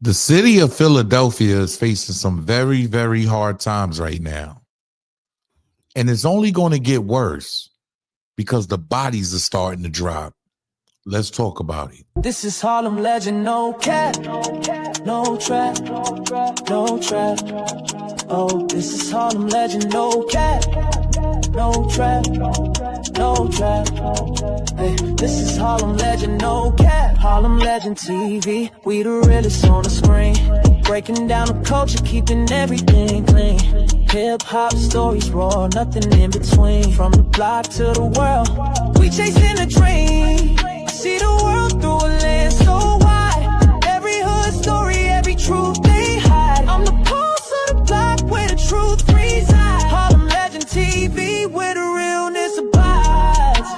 The city of Philadelphia is facing some very, very hard times right now. And it's only going to get worse because the bodies are starting to drop. Let's talk about it. This is Harlem legend, no cap, no trap, no trap. Oh, this is Harlem legend, no cap, no trap, no trap. Hey, this is Harlem legend, no cap. Harlem Legend TV, we the realest on the screen. Breaking down the culture, keeping everything clean. Hip-hop stories raw, nothing in between. From the block to the world, we chasing a dream. See the world through a lens so wide. Every hood story, every truth they hide. I'm the pulse of the block where the truth resides. Harlem Legend TV where the realness abides.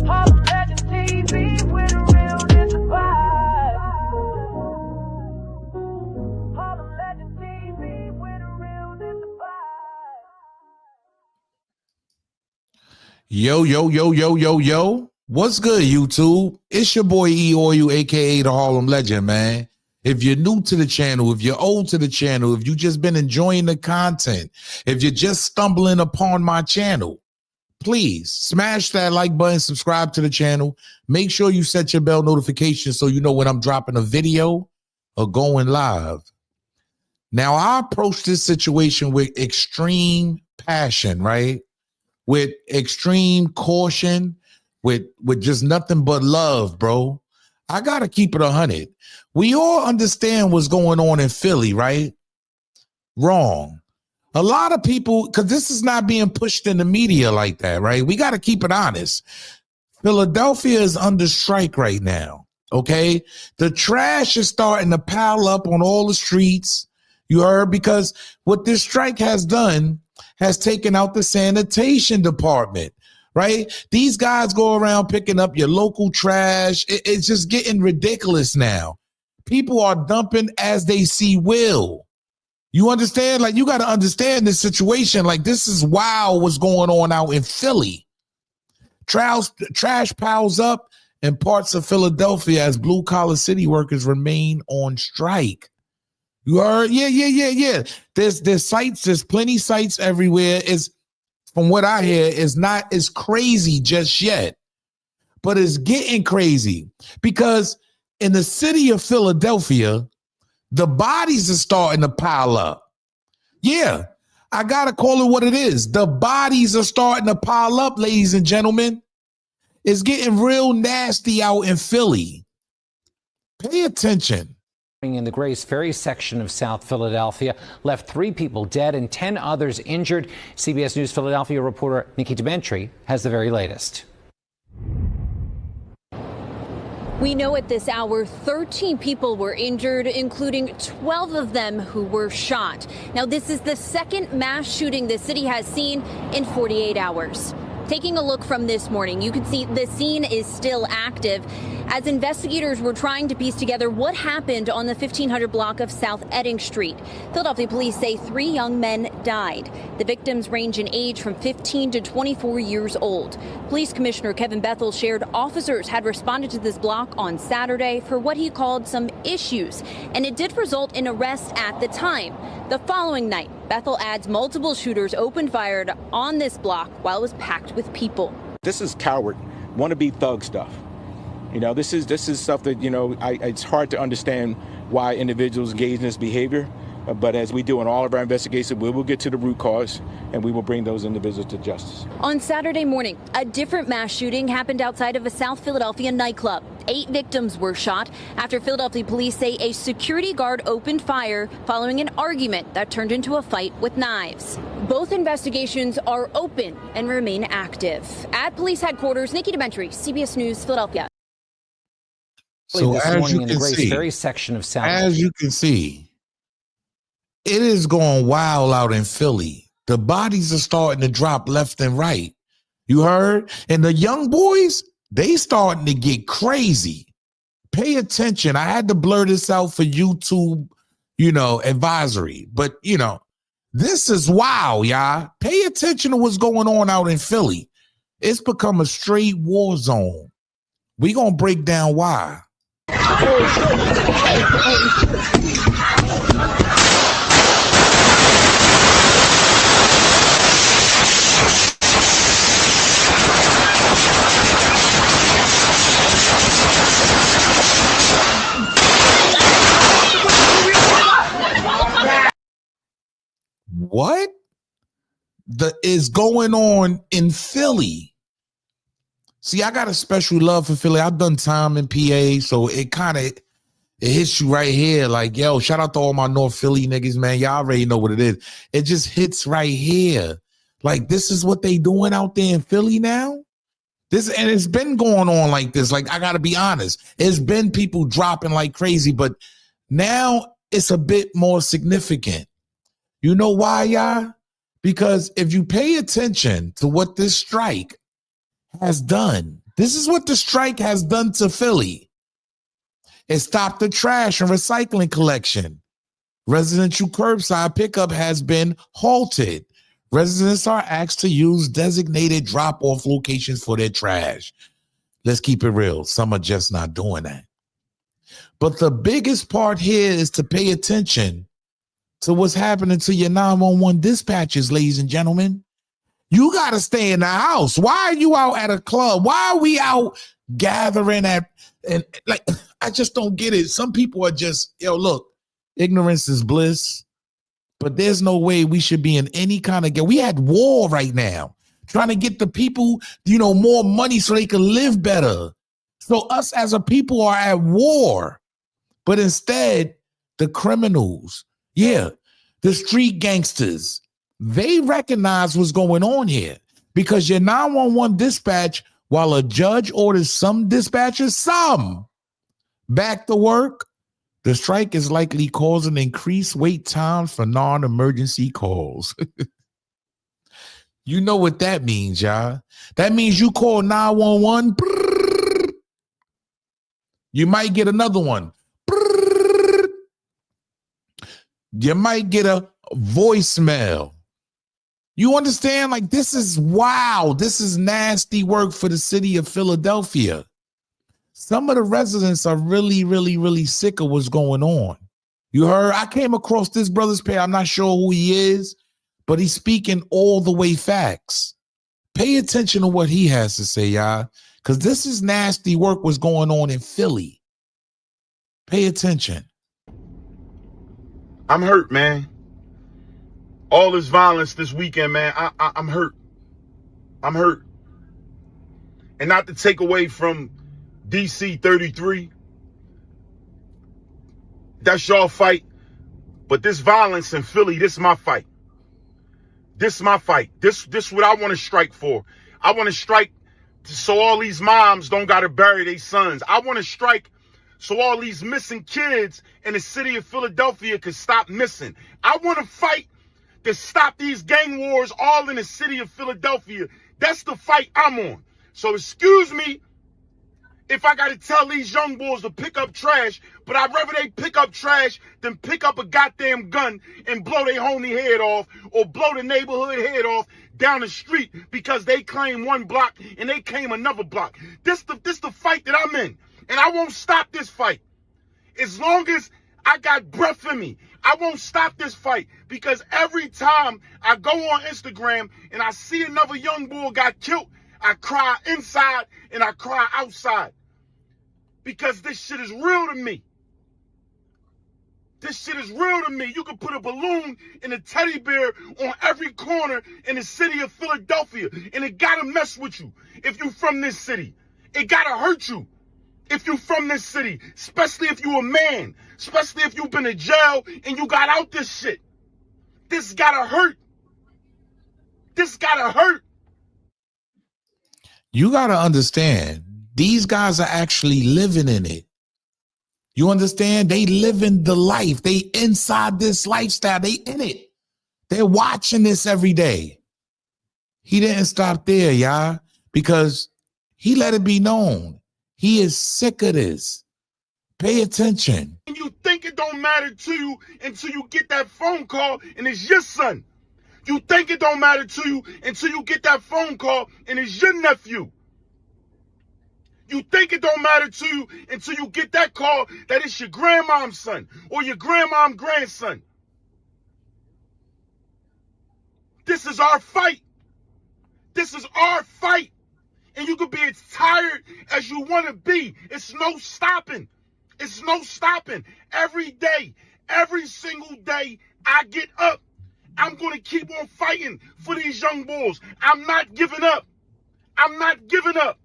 Harlem Legend TV where the realness abides. Harlem Legend TV where the realness abides. Yo. What's good, YouTube? It's your boy E-Oil, aka the Harlem Legend, man. If you're new to the channel, if you're old to the channel, if you just been enjoying the content, if you're just stumbling upon my channel, please smash that like button, subscribe to the channel. Make sure you set your bell notification so you know when I'm dropping a video or going live. Now, I approach this situation with extreme passion, right? With extreme caution, with just nothing but love, bro. I gotta keep it 100. We all understand what's going on in Philly, right? Wrong. A lot of people, because this is not being pushed in the media like that, right? We got to keep it honest. Philadelphia is under strike right now, okay? The trash is starting to pile up on all the streets, you heard? Because what this strike has done has taken out the sanitation department, right? These guys go around picking up your local trash. It's just getting ridiculous now. People are dumping as they see will. You understand? Like, you got to understand this situation. Like, this is wild what's going on out in Philly. Trash piles up in parts of Philadelphia as blue-collar city workers remain on strike. You heard? Yeah. There's sites, there's plenty sites everywhere. Is from what I hear, is not as crazy just yet, but it's getting crazy because in the city of Philadelphia, the bodies are starting to pile up. Yeah, I gotta call it what it is. The bodies are starting to pile up, ladies and gentlemen. It's getting real nasty out in Philly. Pay attention. In the Grace Ferry section of South Philadelphia, left 3 people dead and 10 others injured. CBS News Philadelphia reporter Nikki Dementri has the very latest. We know at this hour 13 people were injured, including 12 of them who were shot. Now, this is the second mass shooting the city has seen in 48 hours. Taking a look from this morning, you can see the scene is still active as investigators were trying to piece together what happened on the 1500 block of South Edding Street. Philadelphia police say 3 young men died. The victims range in age from 15 to 24 years old. Police Commissioner Kevin Bethel shared officers had responded to this block on Saturday for what he called some issues, and it did result in arrests at the time. The following night, Bethel adds multiple shooters opened fire on this block while it was packed with people. This is coward, wannabe thug stuff. You know, this is stuff that, you know, it's hard to understand why individuals engage in this behavior. But as we do in all of our investigations, we will get to the root cause and we will bring those individuals to justice. On Saturday morning, a different mass shooting happened outside of a South Philadelphia nightclub. 8 victims were shot after Philadelphia police say a security guard opened fire following an argument that turned into a fight with knives. Both investigations are open and remain active. At police headquarters, Nikki Dementri, CBS News, Philadelphia. So as you in the can Grace see, Ferry section of South. as you can see, it is going wild out in Philly. The bodies are starting to drop left and right. You heard? And the young boys, they starting to get crazy. Pay attention. I had to blur this out for YouTube, advisory. But, this is wild, y'all. Pay attention to what's going on out in Philly. It's become a straight war zone. We're going to break down why. What is going on in Philly? See, I got a special love for Philly. I've done time in PA, so it hits you right here. Like, yo, shout out to all my North Philly niggas, man. Y'all already know what it is. It just hits right here. Like, this is what they doing out there in Philly now? And it's been going on like this. Like, I got to be honest. It's been people dropping like crazy, but now it's a bit more significant. You know why, y'all? Because if you pay attention to what this strike has done, this is what the strike has done to Philly. It stopped the trash and recycling collection. Residential curbside pickup has been halted. Residents are asked to use designated drop-off locations for their trash. Let's keep it real. Some are just not doing that. But the biggest part here is to pay attention to what's happening to your 911 dispatchers, ladies and gentlemen. You got to stay in the house. Why are you out at a club? Why are we out gathering and like, I just don't get it. Some people are just, yo, look, ignorance is bliss, but there's no way we should be in any kind of, we had war right now, trying to get the people, more money so they can live better. So us as a people are at war, but instead the criminals, the street gangsters, they recognize what's going on here, because your 911 dispatch, while a judge orders some dispatchers, back to work, the strike is likely causing increased wait times for non-emergency calls. You know what that means, y'all. That means you call 911, you might get another one. You might get a voicemail. You understand? Like, this is wow. This is nasty work for the city of Philadelphia. Some of the residents are really, really, really sick of what's going on. You heard? I came across this brother's page. I'm not sure who he is, but he's speaking all the way facts. Pay attention to what he has to say, y'all, because this is nasty work what's going on in Philly. Pay attention. I'm hurt, man. All this violence this weekend, man, I'm hurt. I'm hurt. And not to take away from DC 33. That's y'all fight. But this violence in Philly, this is my fight. This is my fight. This what I want to strike for. I want to strike so all these moms don't got to bury their sons. I want to strike so all these missing kids in the city of Philadelphia can stop missing. I want to fight to stop these gang wars all in the city of Philadelphia. That's the fight I'm on. So excuse me if I got to tell these young boys to pick up trash, but I'd rather they pick up trash than pick up a goddamn gun and blow their homie head off or blow the neighborhood head off down the street because they claim one block and they claim another block. This the fight that I'm in. And I won't stop this fight. As long as I got breath in me, I won't stop this fight, because every time I go on Instagram and I see another young boy got killed, I cry inside and I cry outside, because this shit is real to me. This shit is real to me. You can put a balloon and a teddy bear on every corner in the city of Philadelphia, and it gotta mess with you if you from this city. It gotta hurt you if you from this city, especially if you a man, especially if you've been in jail and you got out this shit. This gotta hurt. This gotta hurt. You gotta understand, these guys are actually living in it. You understand? They living the life. They inside this lifestyle. They in it. They're watching this every day. He didn't stop there, y'all, because he let it be known. He is sick of this. Pay attention. You think it don't matter to you until you get that phone call and it's your son. You think it don't matter to you until you get that phone call and it's your nephew. You think it don't matter to you until you get that call that it's your grandmom's son or your grandmom's grandson. This is our fight. This is our fight. And you can be as tired as you want to be. It's no stopping. It's no stopping. Every day, every single day I get up, I'm going to keep on fighting for these young bulls. I'm not giving up. I'm not giving up.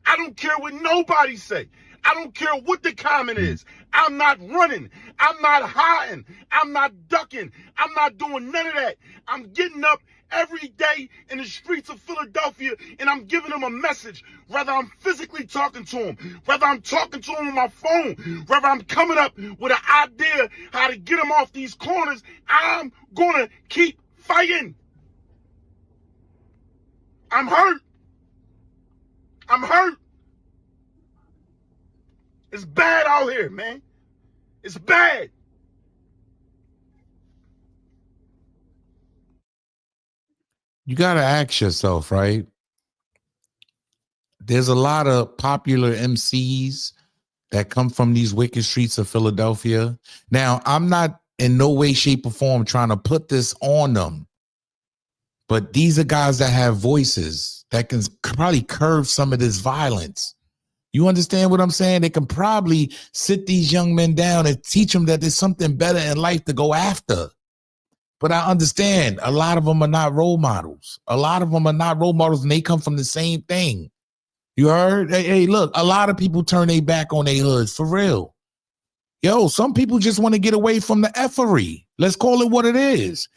I don't care what nobody say. I don't care what the comment is. I'm not running. I'm not hiding. I'm not ducking. I'm not doing none of that. I'm getting up every day in the streets of Philadelphia and I'm giving them a message. Whether I'm physically talking to them, whether I'm talking to them on my phone, whether I'm coming up with an idea how to get them off these corners, I'm going to keep fighting. I'm hurt. I'm hurt. It's bad out here, man. It's bad. You got to ask yourself, right? There's a lot of popular MCs that come from these wicked streets of Philadelphia. Now, I'm not in no way, shape, or form trying to put this on them, but these are guys that have voices that can probably curb some of this violence. You understand what I'm saying? They can probably sit these young men down and teach them that there's something better in life to go after. But I understand a lot of them are not role models. A lot of them are not role models and they come from the same thing. You heard? Hey, look, a lot of people turn their back on their hoods, for real. Yo, some people just want to get away from the effery. Let's call it what it is.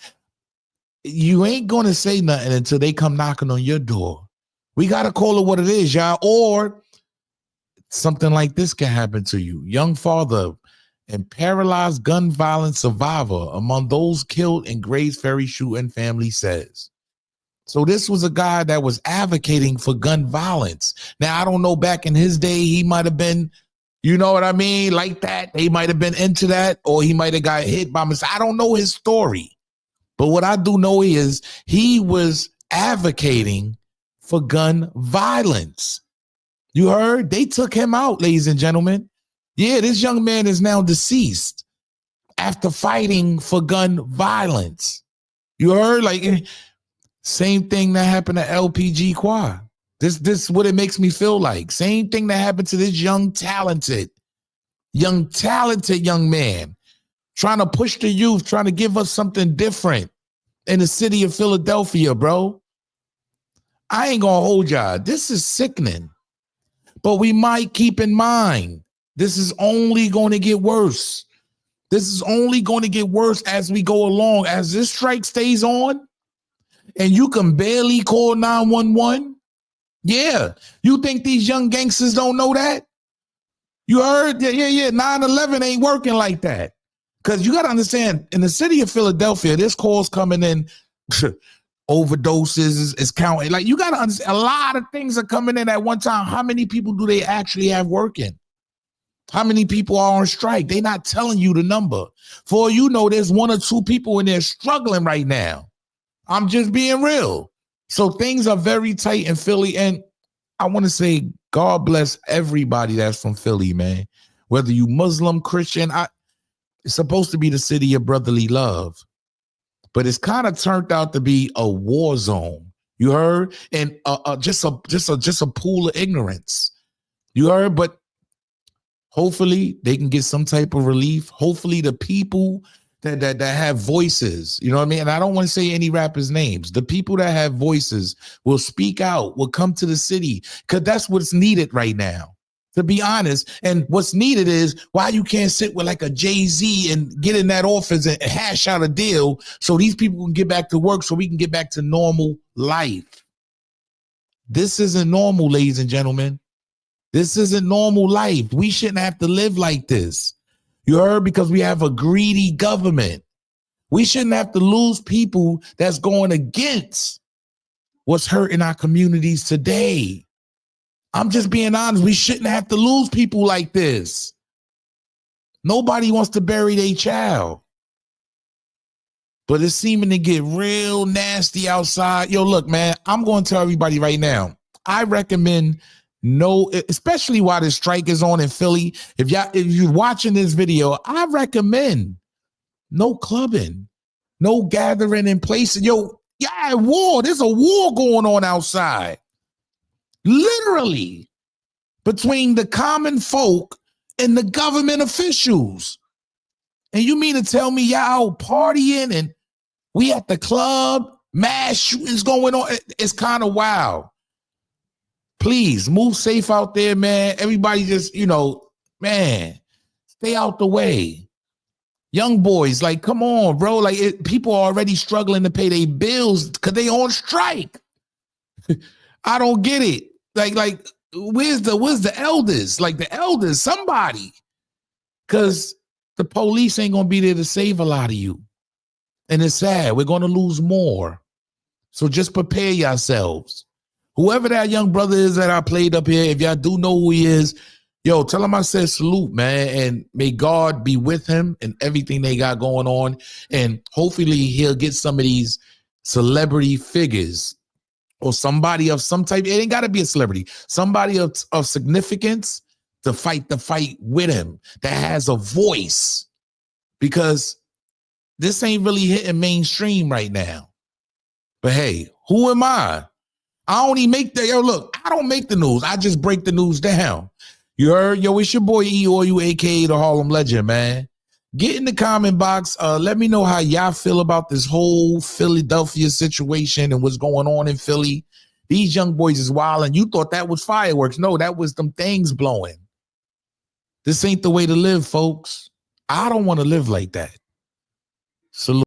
You ain't going to say nothing until they come knocking on your door. We got to call it what it is, y'all. Or something like this can happen to you. Young father and paralyzed gun violence survivor among those killed in Grays Ferry shooting, family says. So this was a guy that was advocating for gun violence. Now, I don't know, back in his day, he might have been, you know what I mean, like that. He might have been into that, or he might have got hit by mistake. I don't know his story. But what I do know is he was advocating for gun violence. You heard? They took him out, ladies and gentlemen. Yeah, this young man is now deceased after fighting for gun violence. You heard? Like, same thing that happened to LPG Quad. This is what it makes me feel like. Same thing that happened to this young talented young man trying to push the youth, trying to give us something different in the city of Philadelphia, bro. I ain't gonna hold y'all. This is sickening. But we might keep in mind, this is only going to get worse. This is only going to get worse as we go along. As this strike stays on and you can barely call 911. Yeah. You think these young gangsters don't know that? You heard? Yeah. 911 ain't working like that. Because you got to understand, in the city of Philadelphia, this call's coming in. Overdoses is counting. Like, you got to understand, a lot of things are coming in at one time. How many people do they actually have working? How many people are on strike? They're not telling you the number. For you know, there's one or two people in there struggling right now. I'm just being real. So things are very tight in Philly. And I want to say, God bless everybody that's from Philly, man. Whether you Muslim, Christian, it's supposed to be the city of brotherly love. But it's kind of turned out to be a war zone. You heard? And just a pool of ignorance. You heard? But hopefully they can get some type of relief. Hopefully the people that have voices, you know what I mean? And I don't want to say any rappers' names. The people that have voices will speak out, will come to the city, because that's what's needed right now. To be honest, and what's needed is why you can't sit with like a Jay-Z and get in that office and hash out a deal so these people can get back to work, so we can get back to normal life. This isn't normal, ladies and gentlemen. This isn't normal life. We shouldn't have to live like this. You heard? Because we have a greedy government. We shouldn't have to lose people that's going against what's hurting our communities today. I'm just being honest. We shouldn't have to lose people like this. Nobody wants to bury their child. But it's seeming to get real nasty outside. Yo, look, man, I'm going to tell everybody right now. I recommend No, especially while the strike is on in Philly. If you're watching this video, I recommend no clubbing, no gathering in places. Yo, yeah, war. There's a war going on outside. Literally, between the common folk and the government officials. And you mean to tell me y'all partying and we at the club, mass shootings going on? It's kind of wild. Please move safe out there, man. Everybody just, man, stay out the way. Young boys, like, come on, bro. Like, people are already struggling to pay their bills because they on strike. I don't get it. Like, where's the elders? Like, the elders, somebody. Because the police ain't going to be there to save a lot of you. And it's sad. We're going to lose more. So just prepare yourselves. Whoever that young brother is that I played up here, if y'all do know who he is, yo, tell him I said salute, man. And may God be with him and everything they got going on. And hopefully he'll get some of these celebrity figures or somebody of some type. It ain't got to be a celebrity. Somebody of significance to fight the fight with him that has a voice. Because this ain't really hitting mainstream right now. But hey, who am I? I only make look, I don't make the news. I just break the news down. You heard? Yo, it's your boy E-O-U, aka the Harlem Legend, man. Get in the comment box. Let me know how y'all feel about this whole Philadelphia situation and what's going on in Philly. These young boys is wild, and you thought that was fireworks. No, that was them things blowing. This ain't the way to live, folks. I don't want to live like that. Salute.